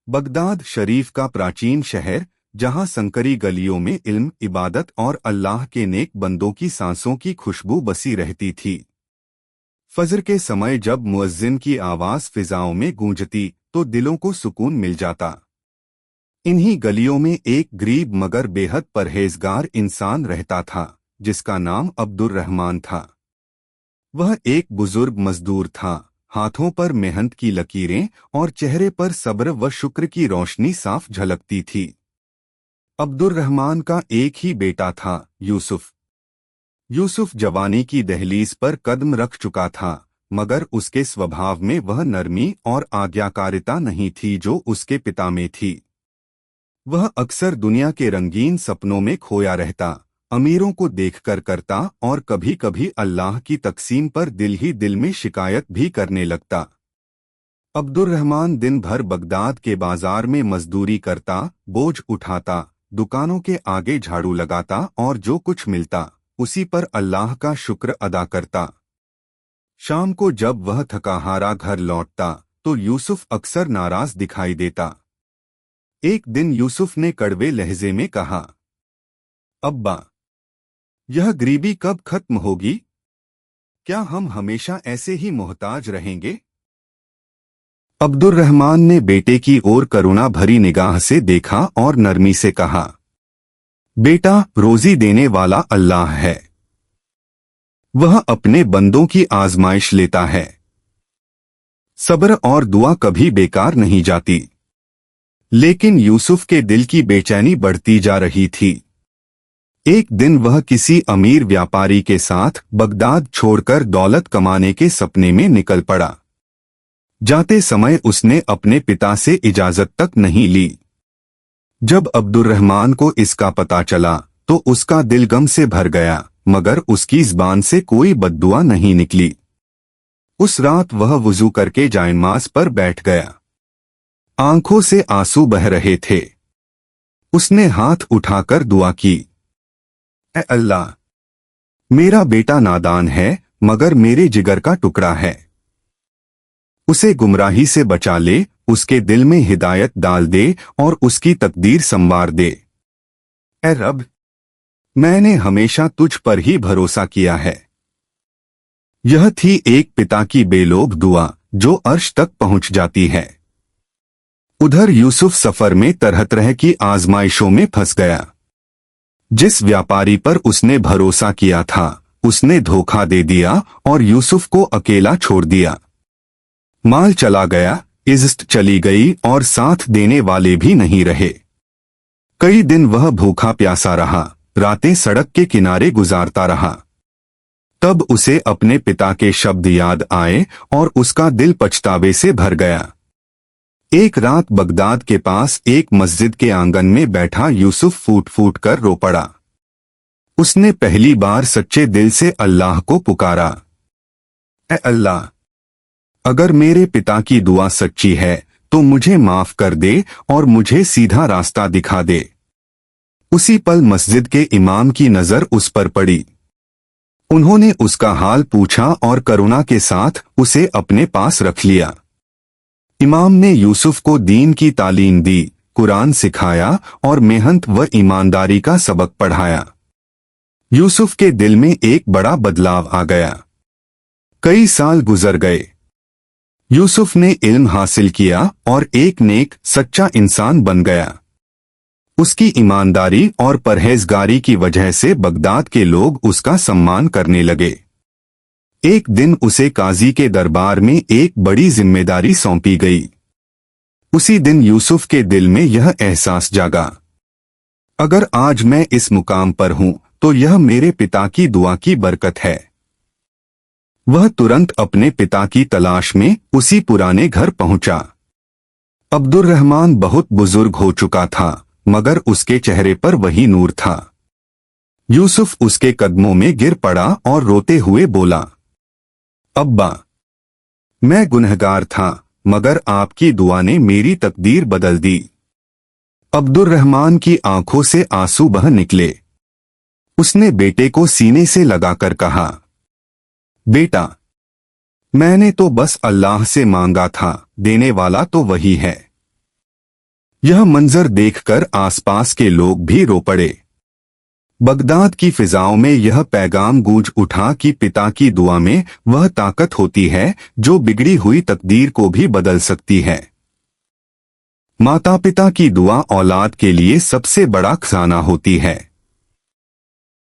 Baghdad शरीफ का प्राचीन शहर, जहां संकरी गलियों में इल्म, इबादत और अल्लाह के नेक बंदों की सांसों की खुशबू बसी रहती थी। फजर के समय जब मुअज्जिन की आवाज फिजाओं में गूंजती तो दिलों को सुकून मिल जाता। इन्हीं गलियों में एक गरीब मगर बेहद परहेजगार इंसान रहता था, जिसका नाम अब्दुर्रहमान था। वह एक बुजुर्ग मजदूर था। हाथों पर मेहनत की लकीरें और चेहरे पर सब्र व शुक्र की रोशनी साफ झलकती थी। अब्दुर्रहमान का एक ही बेटा था, यूसुफ। यूसुफ जवानी की दहलीज पर कदम रख चुका था, मगर उसके स्वभाव में वह नरमी और आज्ञाकारिता नहीं थी जो उसके पिता में थी। वह अक्सर दुनिया के रंगीन सपनों में खोया रहता, अमीरों को देखकर करता और कभी कभी अल्लाह की तकसीम पर दिल ही दिल में शिकायत भी करने लगता। अब्दुर्रहमान दिन भर बगदाद के बाजार में मजदूरी करता, बोझ उठाता, दुकानों के आगे झाड़ू लगाता और जो कुछ मिलता उसी पर अल्लाह का शुक्र अदा करता। शाम को जब वह थकाहारा घर लौटता तो यूसुफ अक्सर नाराज दिखाई देता। एक दिन यूसुफ ने कड़वे लहजे में कहा, अब्बा, यह गरीबी कब खत्म होगी? क्या हम हमेशा ऐसे ही मोहताज रहेंगे? अब्दुर्रहमान ने बेटे की ओर करुणा भरी निगाह से देखा और नरमी से कहा, बेटा, रोजी देने वाला अल्लाह है। वह अपने बंदों की आजमाइश लेता है। सब्र और दुआ कभी बेकार नहीं जाती। लेकिन यूसुफ के दिल की बेचैनी बढ़ती जा रही थी। एक दिन वह किसी अमीर व्यापारी के साथ बगदाद छोड़कर दौलत कमाने के सपने में निकल पड़ा। जाते समय उसने अपने पिता से इजाजत तक नहीं ली। जब अब्दुर्रहमान को इसका पता चला तो उसका दिल गम से भर गया, मगर उसकी ज़बान से कोई बद्दुआ नहीं निकली। उस रात वह वुजू करके जायनमाज पर बैठ गया। आंखों से आंसू बह रहे थे। उसने हाथ उठाकर दुआ की, ऐ अल्लाह, मेरा बेटा नादान है मगर मेरे जिगर का टुकड़ा है। उसे गुमराही से बचा ले, उसके दिल में हिदायत डाल दे और उसकी तकदीर संवार दे। ऐ रब, मैंने हमेशा तुझ पर ही भरोसा किया है। यह थी एक पिता की बेलोभ दुआ जो अर्श तक पहुंच जाती है। उधर यूसुफ सफर में तरह तरह की आजमाइशों में फंस गया। जिस व्यापारी पर उसने भरोसा किया था उसने धोखा दे दिया और यूसुफ को अकेला छोड़ दिया। माल चला गया, इज्जत चली गई और साथ देने वाले भी नहीं रहे। कई दिन वह भूखा प्यासा रहा, रातें सड़क के किनारे गुजारता रहा। तब उसे अपने पिता के शब्द याद आए और उसका दिल पछतावे से भर गया। एक रात बगदाद के पास एक मस्जिद के आंगन में बैठा यूसुफ फूट फूट कर रो पड़ा। उसने पहली बार सच्चे दिल से अल्लाह को पुकारा, ऐ अल्लाह, अगर मेरे पिता की दुआ सच्ची है तो मुझे माफ कर दे और मुझे सीधा रास्ता दिखा दे। उसी पल मस्जिद के इमाम की नजर उस पर पड़ी। उन्होंने उसका हाल पूछा और करुणा के साथ उसे अपने पास रख लिया। इमाम ने यूसुफ को दीन की तालीम दी, कुरान सिखाया और मेहनत व ईमानदारी का सबक पढ़ाया। यूसुफ के दिल में एक बड़ा बदलाव आ गया। कई साल गुजर गए। यूसुफ ने इल्म हासिल किया और एक नेक सच्चा इंसान बन गया। उसकी ईमानदारी और परहेजगारी की वजह से बगदाद के लोग उसका सम्मान करने लगे। एक दिन उसे काजी के दरबार में एक बड़ी जिम्मेदारी सौंपी गई। उसी दिन यूसुफ के दिल में यह एहसास जागा, अगर आज मैं इस मुकाम पर हूं तो यह मेरे पिता की दुआ की बरकत है। वह तुरंत अपने पिता की तलाश में उसी पुराने घर पहुंचा। अब्दुर्रहमान बहुत बुजुर्ग हो चुका था, मगर उसके चेहरे पर वही नूर था। यूसुफ उसके कदमों में गिर पड़ा और रोते हुए बोला, अब्बा, मैं गुनहगार था मगर आपकी दुआ ने मेरी तकदीर बदल दी। अब्दुर्रहमान की आंखों से आंसू बह निकले। उसने बेटे को सीने से लगाकर कहा, बेटा, मैंने तो बस अल्लाह से मांगा था, देने वाला तो वही है। यह मंजर देखकर आसपास के लोग भी रो पड़े। बगदाद की फिजाओं में यह पैगाम गूंज उठा कि पिता की दुआ में वह ताकत होती है जो बिगड़ी हुई तकदीर को भी बदल सकती है। माता पिता की दुआ औलाद के लिए सबसे बड़ा खजाना होती है।